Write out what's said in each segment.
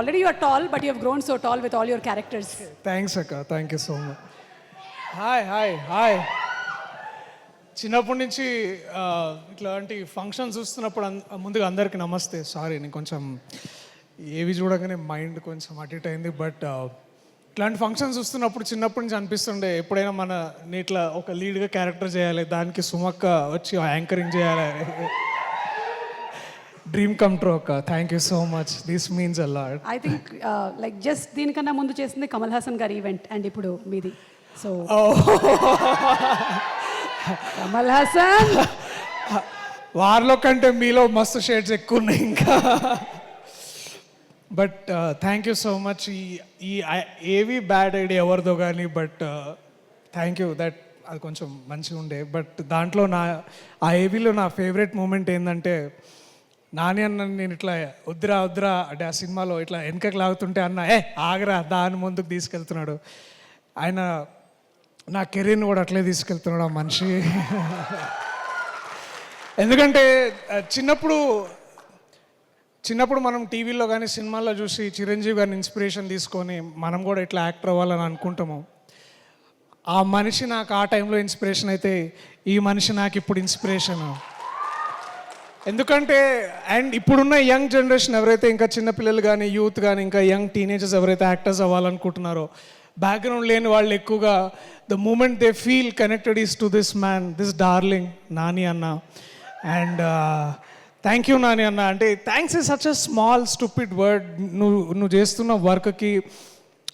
Already you are tall, but you have grown so tall with all your characters. Thanks అక్క, thank you so much. Hi hi hi. చిన్నప్పటి నుంచి ఇట్లాంటి functions చూస్తున్నప్పుడు ముందుగా అందరికీ నమస్తే. సారీ, నేను కొంచెం ఏవి చూడగానే మైండ్ కొంచెం అటు ఇటు అయింది. బట్ ఇట్లాంటి ఫంక్షన్స్ చూస్తున్నప్పుడు చిన్నప్పటి నుంచి అనిపిస్తుండే ఎప్పుడైనా నేను ఇట్లా ఒక లీడ్గా క్యారెక్టర్ చేయాలి, దానికి సుమక్క వచ్చి యాంకరింగ్ చేయాలి. డ్రీమ్ కమ్ ట్రూ అక్క. Thank you so much. This means a lot. I think like just దీనికన్నా ముందు చేసింది కమల్ హాసన్ గారి ఈవెంట్ అండ్ ఇప్పుడు మీది. సో కమల్ హాసన్ వారిలో కంటే మీలో మస్తు షేడ్స్ ఎక్కువ ఉన్నాయి ఇంకా. But thank you so much. ఈ ఏవి బ్యాడ్ ఐడియా ఎవరిదో కానీ, బట్ థ్యాంక్ యూ దట్ అది కొంచెం మంచిగా ఉండే. బట్ దాంట్లో ఆ ఏవీలో నా ఫేవరెట్ మూమెంట్ ఏంటంటే, నాని అన్న నేను ఇట్లా వద్దురా వద్దురా అంటే ఆ సినిమాలో ఇట్లా వెనకకి లాగుతుంటే అన్న ఆగరా దాని ముందుకు తీసుకెళ్తున్నాడు. ఆయన నా కెరీర్ని కూడా అట్లే తీసుకెళ్తున్నాడు ఆ మనిషి. ఎందుకంటే చిన్నప్పుడు మనం టీవీలో కానీ సినిమాల్లో చూసి చిరంజీవి గారిని ఇన్స్పిరేషన్ తీసుకొని మనం కూడా ఇట్లా యాక్టర్ అవ్వాలని అనుకుంటాము. ఆ మనిషి నాకు ఆ టైంలో ఇన్స్పిరేషన్ అయితే, ఈ మనిషి నాకు ఇప్పుడు ఇన్స్పిరేషన్. ఎందుకంటే అండ్ ఇప్పుడున్న యంగ్ జనరేషన్ ఎవరైతే ఇంకా చిన్నపిల్లలు కానీ యూత్ కానీ ఇంకా యంగ్ టీనేజర్స్ ఎవరైతే యాక్టర్స్ అవ్వాలనుకుంటున్నారో, బ్యాక్గ్రౌండ్ లేని వాళ్ళు ఎక్కువగా the moment they feel connected is to this man, this darling Nani అన్న. అండ్ థ్యాంక్ యూ నాని అన్న. అంటే thanks is such a small stupid word. నువ్వు చేస్తున్న వర్క్కి,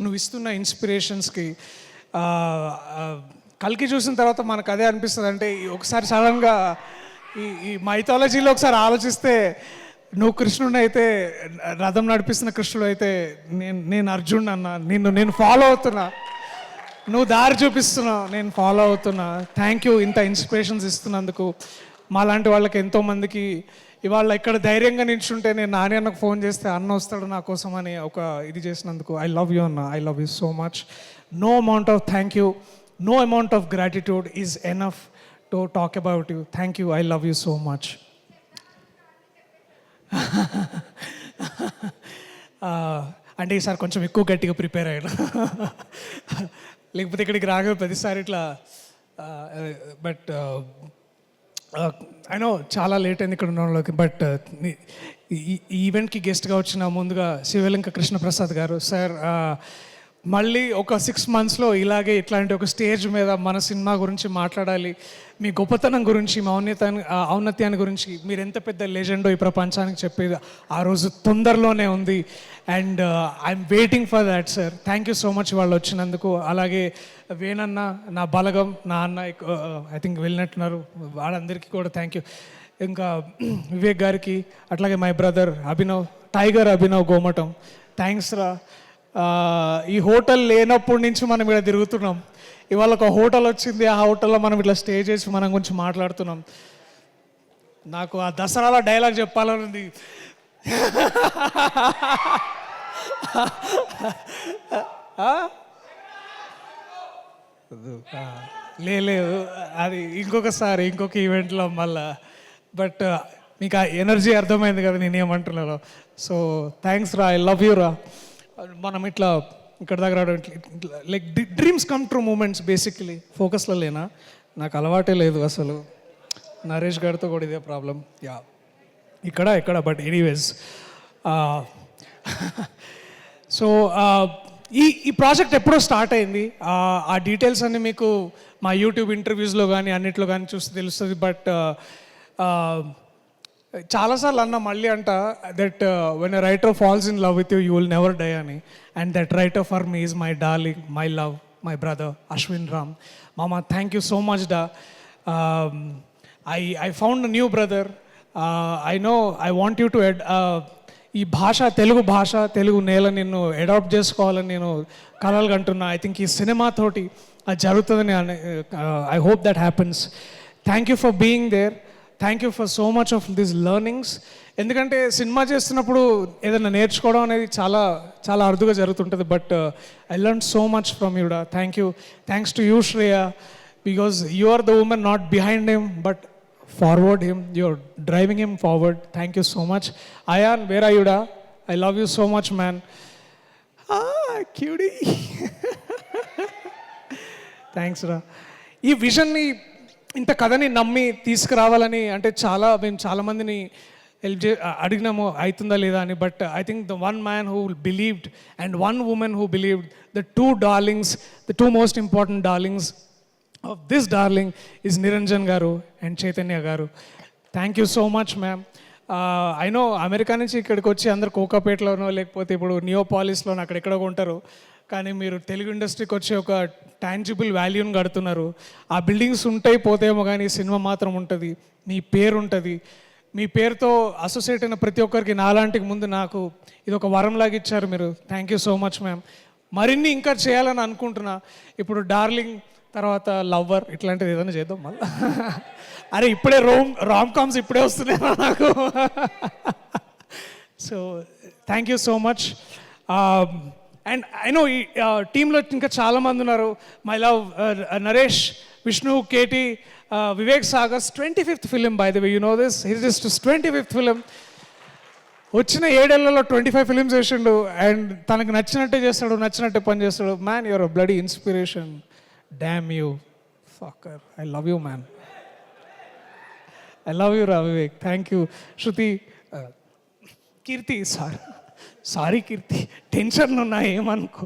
నువ్వు ఇస్తున్న ఇన్స్పిరేషన్స్కి. కల్కి చూసిన తర్వాత మనకు అదే అనిపిస్తుంది. అంటే ఒకసారి సడన్గా ఈ మైథాలజీలో ఒకసారి ఆలోచిస్తే, నువ్వు కృష్ణుడు అయితే, రథం నడిపిస్తున్న కృష్ణుడు అయితే, నేను అర్జునుడు అన్న. నేను ఫాలో అవుతున్నా, నువ్వు దారి చూపిస్తున్నావు, నేను ఫాలో అవుతున్నా. థ్యాంక్ యూ ఇంత ఇన్స్పిరేషన్స్ ఇస్తున్నందుకు. మాలాంటి వాళ్ళకి ఎంతోమందికి ఇవాళ ఇక్కడ ధైర్యంగా నిల్చుంటే, నేను నాని అన్నకు ఫోన్ చేస్తే అన్న వస్తాడు నా కోసం అని ఒక ఇది చేసినందుకు ఐ లవ్ యూ అన్న. I love you so much. No amount of thank you, no amount of gratitude is enough to talk about you. Thank you. I love you so much. అంటే ఈసారి కొంచెం ఎక్కువ గట్టిగా ప్రిపేర్ అయ్యాను. లేకపోతే ఇక్కడికి రాగా ప్రతిసారి ఇట్లా. బట్ ఐ నో చాలా లేట్ అయింది ఇక్కడ ఉండడంలోకి. బట్ ఈ ఈవెంట్కి గెస్ట్గా వచ్చిన ముందుగా శివలింక కృష్ణప్రసాద్ గారు సార్, మళ్ళీ ఒక 6 monthsలో ఇలాగే ఇట్లాంటి ఒక స్టేజ్ మీద మన సినిమా గురించి మాట్లాడాలి, మీ గొప్పతనం గురించి, మా ఔన్నత్యాన్ని గురించి, మీరు ఎంత పెద్ద లెజెండో ఈ ప్రపంచానికి చెప్పేది ఆ రోజు తొందరలోనే ఉంది. And I'm waiting for that sir. Thank you so much వాళ్ళు వచ్చినందుకు. అలాగే వేణన్న, నా బలగం, నా అన్న ఐ థింక్ వెళ్ళినట్టున్నారు, వాళ్ళందరికీ కూడా థ్యాంక్ యూ. ఇంకా వివేక్ గారికి, అట్లాగే my brother Abhinav, tiger Abhinav Gomatam, thanks రా. ఈ హోటల్ లేనప్పటి నుంచి మనం ఇక్కడ తిరుగుతున్నాం. ఇవాళ ఒక హోటల్ వచ్చింది, ఆ హోటల్లో మనం ఇట్లా స్టే చేసి మనం గురించి మాట్లాడుతున్నాం. నాకు ఆ దసరాలో డైలాగ్ చెప్పాలని ఉంది. లేదు, అది ఇంకొకసారి ఇంకొక ఈవెంట్లో మళ్ళా. బట్ మీకు ఆ ఎనర్జీ అర్థమైంది కదా నేనేమంటున్నాను. సో థ్యాంక్స్ రా, ఐ లవ్ యూ రా. మనం ఇట్లా ఇక్కడ దగ్గర like dreams come true moments. Basically ఫోకస్లో లేనా, నాకు అలవాటే లేదు అసలు. నరేష్ గారితో కూడా ఇదే ప్రాబ్లం. యా ఇక్కడ బట్ ఎనీవేస్. సో ఈ ప్రాజెక్ట్ ఎప్పుడో స్టార్ట్ అయింది. ఆ డీటెయిల్స్ అన్నీ మీకు మా యూట్యూబ్ ఇంటర్వ్యూస్లో కానీ అన్నిట్లో కానీ చూస్తే తెలుస్తుంది. బట్ చాలాసార్లు అన్న మళ్ళీ అంట that when a writer falls in love with you, you will never die అని. And that writer for me is my darling, my love, my brother Ashwin Ram. మామ థ్యాంక్ యూ సో మచ్ డా. I found new brother. I know I want you to ఈ భాష, తెలుగు భాష, తెలుగు నేల నిన్ను adapt చేసుకోవాలని నేను కలలు కంటున్నా. ఐ థింక్ ఈ సినిమాతోటి అది జరుగుతుందని I hope that happens. Thank you for being there. Thank you for so much of this learnings. ఎందుకంటే సినిమా చేస్తున్నప్పుడు ఏదైనా నేర్చుకోవడం అనేది చాలా చాలా అరుదుగా జరుగుతుంటుంది. But I learn so much from యూడా. Thank you. Thanks to you Shreya, because you are the women not behind him but forward him, you're driving him forward. Thank you so much. Ayan, where are you da? I love you so much man. QD. Thanks రా. ఈ విజన్ని, ఇంత కథని నమ్మి తీసుకురావాలని అంటే మేము చాలామందిని help అడిగినాము అవుతుందా లేదా అని. But I think the one man who believed and one women who believed, the two darlings, the two most important darlings of this darling is Niranjan గారు అండ్ చైతన్య గారు. Thank you so much ma'am. I know America నుంచి ఇక్కడికి వచ్చి అందరు కోకాపేటలోనో లేకపోతే ఇప్పుడు నియోపాలిస్లోనో అక్కడెక్కడో ఉంటారు, కానీ మీరు తెలుగు ఇండస్ట్రీకి వచ్చి ఒక టాంజిబుల్ వాల్యూని కడుతున్నారు. ఆ బిల్డింగ్స్ ఉంటాయి పోతేమో, కానీ సినిమా మాత్రం ఉంటుంది, మీ పేరు ఉంటుంది. మీ పేరుతో అసోసియేట్ అయిన ప్రతి ఒక్కరికి నాలాంటికి ముందు నాకు ఇది ఒక వరంలాగా ఇచ్చారు మీరు. Thank you so much ma'am. మరిన్ని ఇంకా చేయాలని అనుకుంటున్నా. ఇప్పుడు డార్లింగ్ తర్వాత లవ్వర్ ఇట్లాంటిది ఏదైనా చేద్దాం మళ్ళీ. అరే ఇప్పుడే రామ్ కామ్స్ ఇప్పుడే వస్తున్నాయి నాకు. So thank you so much. And I know ఈ టీంలో ఇంకా చాలామంది ఉన్నారు. My love Naresh, Vishnu, KT, Vivek Sagar's 25th film by the way, you know this. His is 25th film. వచ్చిన 7 ఏళ్లలో 25 ఫిలిమ్స్ చేసిండు అండ్ తనకు నచ్చినట్టే చేస్తాడు, నచ్చినట్టే పని చేస్తాడు. Man, your a bloody inspiration. Damn you fucker. I love you man. I love you రా Vivek. Thank you. Shruti, Keerthi, sorry Keerthi, టెన్షన్లు ఉన్నా ఏమనుకో.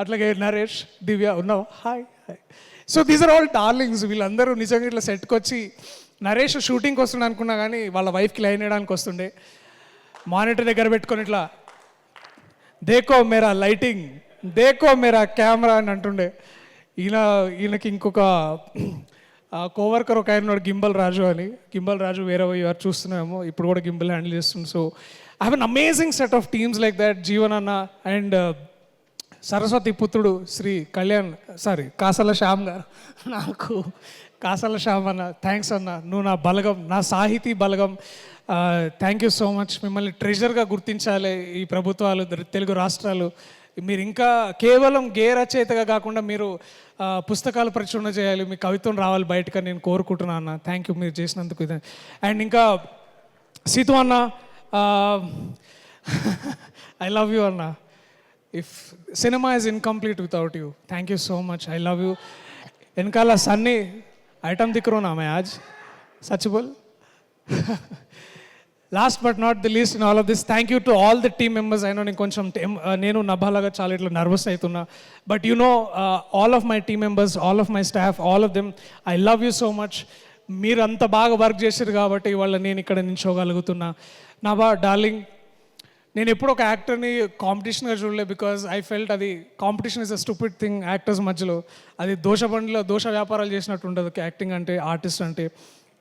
అట్లాగే నరేష్, దివ్య ఉన్నావు, hi hi. So these are all darlings. వీళ్ళందరూ నిజంగా ఇట్లా సెట్కి వచ్చి, నరేష్ షూటింగ్కి వస్తుండే అనుకున్నా కానీ వాళ్ళ వైఫ్కి లైన్ వేయడానికి వస్తుండే. మానిటర్ దగ్గర పెట్టుకొని ఇట్లా దేకో మేరా లైటింగ్, దేకో మేరా కెమెరా అని అంటుండే. ఈయనకి ఇంకొక కోవర్కర్ ఒక ఆయన ఉన్నాడు, గింబల్ రాజు అని. గింబల్ రాజు వేరే వారు చూస్తున్నామో, ఇప్పుడు కూడా గింబల్ హ్యాండిల్ చేస్తుంది. So I have an amazing set of teams like that. Jeevan అన్న అండ్ సరస్వతి పుత్రుడు శ్రీ కాసల శ్యామ్ గారు. నాకు కాసల శ్యామ్ అన్న, థ్యాంక్స్ అన్న, నువ్వు నా బలగం, నా సాహితీ బలగం. Thank you so much. మిమ్మల్ని ట్రెజర్గా గుర్తించాలి ఈ ప్రభుత్వాలు, తెలుగు రాష్ట్రాలు. మీరు ఇంకా కేవలం రచయితగా కాకుండా మీరు పుస్తకాలు ప్రచురణ చేయాలి, మీ కవిత్వం రావాలి బయటకు నేను కోరుకుంటున్నాను అన్న. థ్యాంక్ యూ మీరు చేసినందుకు. అండ్ ఇంకా సీతు అన్న, ఐ లవ్ యూ అన్న. If cinema is incomplete without you. Thank you so much. I love you. వెనకాల సన్నీ ఐటమ్ దిక్కు నా మే ఆజ్ సచ్ బోల్. Last but not the least in all of this, thank you to all the team members. అయినా నేను నభాలాగా చాలా ఇట్లా నర్వస్ అవుతున్నా. But you know all of my team members, all of my staff, all of them, I love you so much. మీరు అంత బాగా work చేశారు కాబట్టి ఇవాళ నేను ఇక్కడ నిల్చోగలుగుతున్నా. నా డార్లింగ్, నేను ఎప్పుడు ఒక యాక్టర్ని కాంపిటీషన్గా చూడలే. బికాజ్ ఐ ఫెల్ట్ అది competition is a stupid thing actors మధ్యలో. అది దోష వ్యాపారాలు చేసినట్టు ఉండదు యాక్టింగ్ అంటే, ఆర్టిస్ట్ అంటే.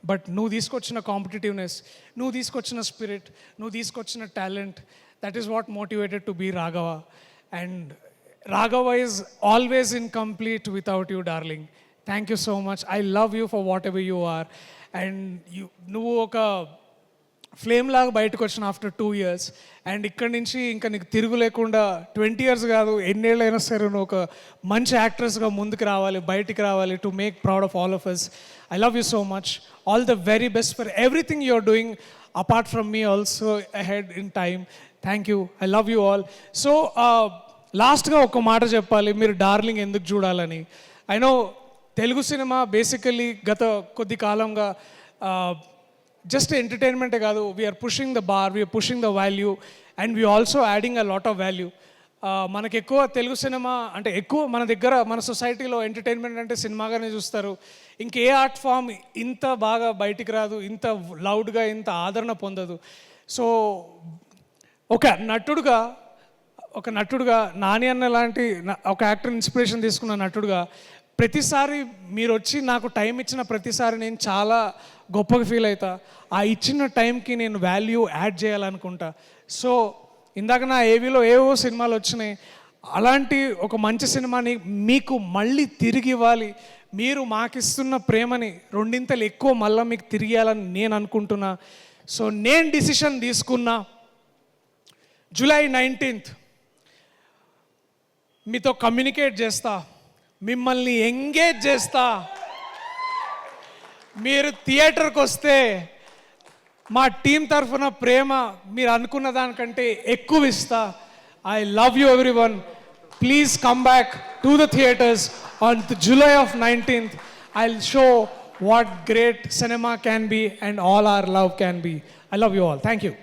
బట్ నువ్వు తీసుకొచ్చిన కాంపిటేటివ్నెస్, నువ్వు తీసుకొచ్చిన స్పిరిట్, నువ్వు తీసుకొచ్చిన talent, that is what motivated to be Raghava. And Raghava is always incomplete without you darling. Thank you so much. I love you for whatever you are. And నువ్వు ఒక flame లాగా బయటకు వచ్చిన ఆఫ్టర్ 2 years. అండ్ ఇక్కడి నుంచి ఇంకా నీకు తిరుగు లేకుండా 20 years కాదు, ఎన్నేళ్ళైనా సరే నువ్వు ఒక మంచి యాక్ట్రెస్గా ముందుకు రావాలి, బయటికి రావాలి, to make proud of all of us. I love you so much. All the very best for everything you are doing apart from me also ahead in time. Thank you. I love you all. So లాస్ట్గా ఒక మాట చెప్పాలి, మీరు Darling ఎందుకు చూడాలని. I know Telugu సినిమా basically గత కొద్ది కాలంగా జస్ట్ ఎంటర్టైన్మెంటే కాదు, we are pushing the bar, we are pushing the value, and we also adding a lot of value. మనకు ఎక్కువ తెలుగు సినిమా అంటే ఎక్కువ మన దగ్గర మన సొసైటీలో ఎంటర్టైన్మెంట్ అంటే సినిమాగానే చూస్తారు. ఇంకే ఆర్ట్ ఫామ్ ఇంత బాగా బయటికి రాదు, ఇంత లౌడ్గా, ఇంత ఆదరణ పొందదు. సో ఒక నటుడుగా నాని అన్న లాంటి ఒక యాక్టర్ ఇన్స్పిరేషన్ తీసుకున్న నటుడుగా ప్రతిసారి మీరు వచ్చి నాకు టైం ఇచ్చిన ప్రతిసారి నేను చాలా గొప్పగా ఫీల్ అవుతా. ఆ ఇచ్చిన టైంకి నేను వాల్యూ యాడ్ చేయాలనుకుంటా. సో ఇందాక నా ఏవీలో ఏవో సినిమాలు వచ్చినాయి, అలాంటి ఒక మంచి సినిమాని మీకు మళ్ళీ తిరిగి ఇవ్వాలి. మీరు మాకిస్తున్న ప్రేమని 2 ఎక్కువ మళ్ళీ మీకు తిరిగి ఇవ్వాలని నేను అనుకుంటున్నా. సో నేను డిసిషన్ తీసుకున్నా, July 19th మీతో కమ్యూనికేట్ చేస్తా, మిమ్మల్ని ఎంగేజ్ చేస్తా. మీరు థియేటర్కి వస్తే మా టీం తరఫున ప్రేమ మీరు అనుకున్న దానికంటే ఎక్కువ ఇస్తా. I love you everyone. Please come back to the theatres on July of 19th. I'll show what great cinema can be and all our love can be. I love you all. Thank you.